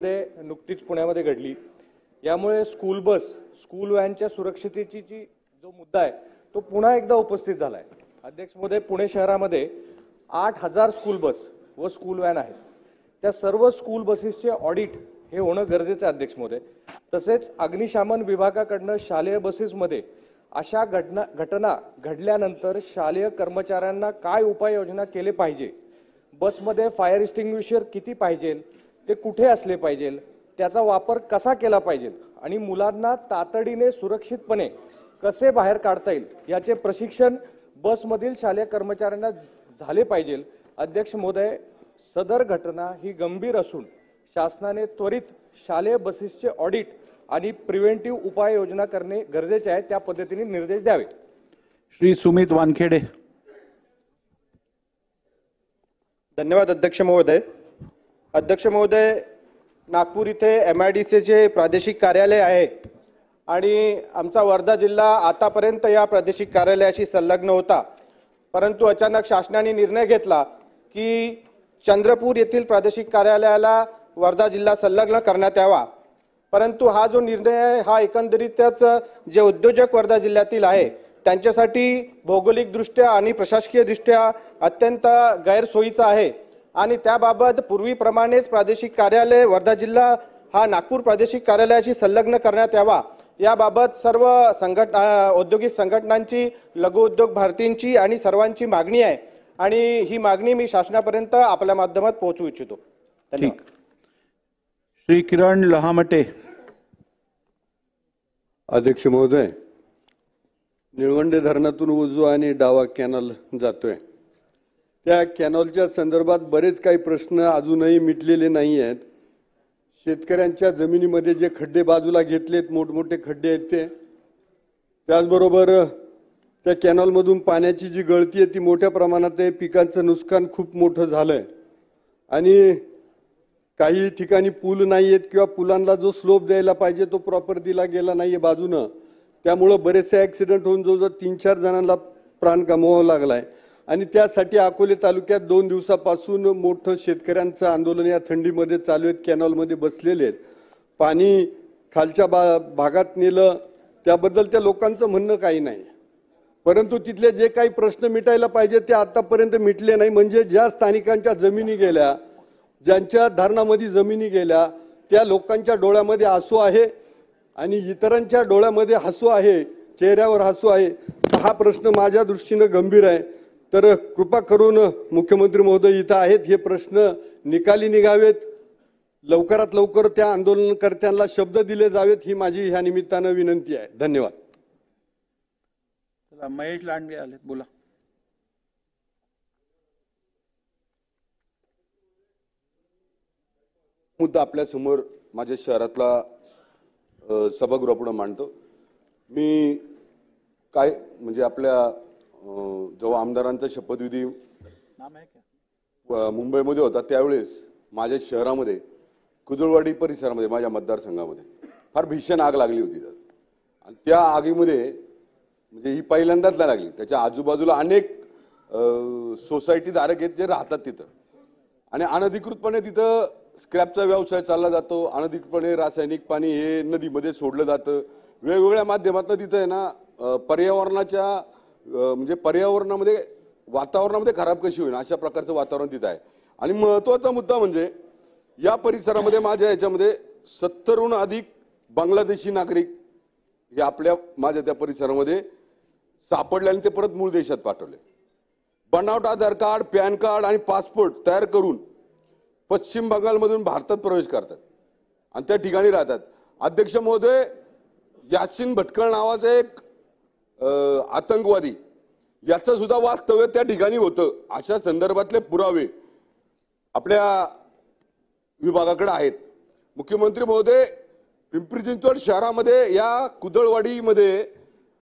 नुकतीच पुण्यामध्ये घडली। यामुळे स्कूल बस स्कूल व्हॅनच्या सुरक्षिततेची जो मुद्दा आहे तो पुन्हा एकदा उपस्थित झालाय। अध्यक्ष महोदय, पुणे शहरामध्ये 8000 स्कूल बस व स्कूल व्हॅन आहेत। त्या सर्व स्कूल बसेसचे ऑडिट हे होणं गरजेचं आहे अध्यक्ष महोदय। तसेच अग्निशमन विभागाकडून शालेय बसेसमध्ये अशा घटना घडल्यानंतर शालेय कर्मचाऱ्यांना काय उपाययोजना केले पाहिजे, बसमध्ये फायर एक्सटिंग्विशर किती पाहिजे, ते कुठे असले पाहिजे, त्याचा वापर कसा केला पाहिजे आणि मुलांना तातडीने सुरक्षितपणे कसे बाहेर काढता येईल याचे प्रशिक्षण बसमधील शालेय कर्मचाऱ्यांना झाले पाहिजे। अध्यक्ष महोदय, सदर घटना ही गंभीर असून शासनाने त्वरित शालेय बसेसचे ऑडिट आणि प्रिव्हेंटिव्ह उपाययोजना करणे गरजेचे आहे, त्या पद्धतीने निर्देश द्यावे। श्री सुमित वानखेडे। धन्यवाद अध्यक्ष महोदय। अध्यक्ष महोदय, नागपूर इथे MIDC चे प्रादेशिक कार्यालय आहे आणि आमचा वर्धा जिल्हा आतापर्यंत या प्रादेशिक कार्यालयाशी संलग्न होता, परंतु अचानक शासनाने निर्णय घेतला की चंद्रपूर येथील प्रादेशिक कार्यालयाला वर्धा जिल्हा संलग्न करण्यात यावा। परंतु हा जो निर्णय आहे हा एकंदरीतच जे उद्योजक वर्धा जिल्ह्यातील आहे त्यांच्यासाठी भौगोलिकदृष्ट्या आणि प्रशासकीयदृष्ट्या अत्यंत गैरसोयीचा आहे आणि त्याबाबत पूर्वीप्रमाणेच प्रादेशिक कार्यालय वर्धा जिल्हा हा नागपूर प्रादेशिक कार्यालयाशी संलग्न करण्यात यावा याबाबत सर्व औद्योगिक संघटनांची, लघु उद्योग भारतीयांची आणि सर्वांची मागणी आहे आणि ही मागणी मी शासनापर्यंत आपल्या माध्यमात पोहोचवू इच्छितो। धन्यवाद। श्री किरण लहामटे। अध्यक्ष महोदय, निळवंडे धरणातून उजवा आणि डावा कॅनल जातोय, त्या कॅनलच्या संदर्भात बरेच काही प्रश्न अजूनही मिटलेले नाही आहेत। शेतकऱ्यांच्या जमिनीमध्ये जे खड्डे बाजूला घेतलेत, मोठमोठे खड्डे आहेत ते, त्याचबरोबर त्या कॅनलमधून पाण्याची जी गळती आहे ती मोठ्या प्रमाणात आहे। पिकांचं नुकसान खूप मोठं झालंय आणि काही ठिकाणी पूल नाही आहेत किंवा पुलांना जो स्लोप द्यायला पाहिजे तो प्रॉपर दिला गेला नाहीये बाजूनं, त्यामुळे बरेचसे ॲक्सिडेंट होऊन जवळजवळ 3-4 जणांना प्राण गमवावा लागलाय आणि त्यासाठी अकोले तालुक्यात 2 दिवसापासून मोठं शेतकऱ्यांचं आंदोलन या थंडीमध्ये चालू आहे। कॅनलमध्ये बसलेले आहेत, पाणी खालच्या भागात नेलं त्याबद्दल त्या लोकांचं म्हणणं काही नाही, परंतु तिथले जे काही प्रश्न मिटायला पाहिजे ते आतापर्यंत मिटले नाही। म्हणजे ज्या स्थानिकांच्या जमिनी गेल्या, ज्यांच्या धरणामध्ये जमिनी गेल्या, त्या लोकांच्या डोळ्यामध्ये आसू आहे आणि इतरांच्या डोळ्यामध्ये हसू आहे, चेहऱ्यावर हसू आहे। हा प्रश्न माझ्या दृष्टीने गंभीर आहे, तर कृपा करून मुख्यमंत्री महोदय इथं आहेत, हे प्रश्न निकाली निघावेत, लवकरात लवकर त्या आंदोलनकर्त्यांना शब्द दिले जावेत, ही माझी ह्या निमित्तानं विनंती आहे। धन्यवाद। महेश लांडगे आले, बोला। मुद्दा आपल्या समोर माझ्या शहरातला सभागृहापुढे मांडतो मी। काय म्हणजे आपल्या जेव्हा आमदारांचा शपथविधी मुंबईमध्ये होता त्यावेळेस माझ्या शहरामध्ये कुदळवाडी परिसरामध्ये माझ्या मतदारसंघामध्ये फार भीषण आग लागली होती आणि त्या आगीमध्ये म्हणजे ही पहिल्यांदाच नाही लागली, त्याच्या आजूबाजूला अनेक सोसायटी धारक आहेत जे राहतात तिथं आणि अनधिकृतपणे तिथं स्क्रॅपचा व्यवसाय चालला जातो, अनधिकृतपणे रासायनिक पाणी हे नदीमध्ये सोडलं जातं। वेगवेगळ्या माध्यमातून तिथं आहे ना पर्यावरणाच्या म्हणजे पर्यावरणामध्ये वातावरणामध्ये खराब कशी होईल अशा प्रकारचं वातावरण तिथं आहे। आणि महत्त्वाचा मुद्दा म्हणजे या परिसरामध्ये माझ्या याच्यामध्ये 70हून अधिक बांगलादेशी नागरिक हे आपल्या माझ्या त्या परिसरामध्ये सापडले आणि ते परत मूळ देशात पाठवले। बनावट आधार कार्ड, पॅन कार्ड आणि पासपोर्ट तयार करून पश्चिम बंगालमधून भारतात प्रवेश करतात आणि त्या ठिकाणी राहतात। अध्यक्ष महोदय, यासिन भटकळ नावाचा एक आतंकवादी याचं सुद्धा वास्तव्य त्या ठिकाणी होतं, अशा संदर्भातले पुरावे आपल्या विभागाकडे आहेत। मुख्यमंत्री महोदय, पिंपरी चिंचवड शहरामध्ये या कुदळवाडीमध्ये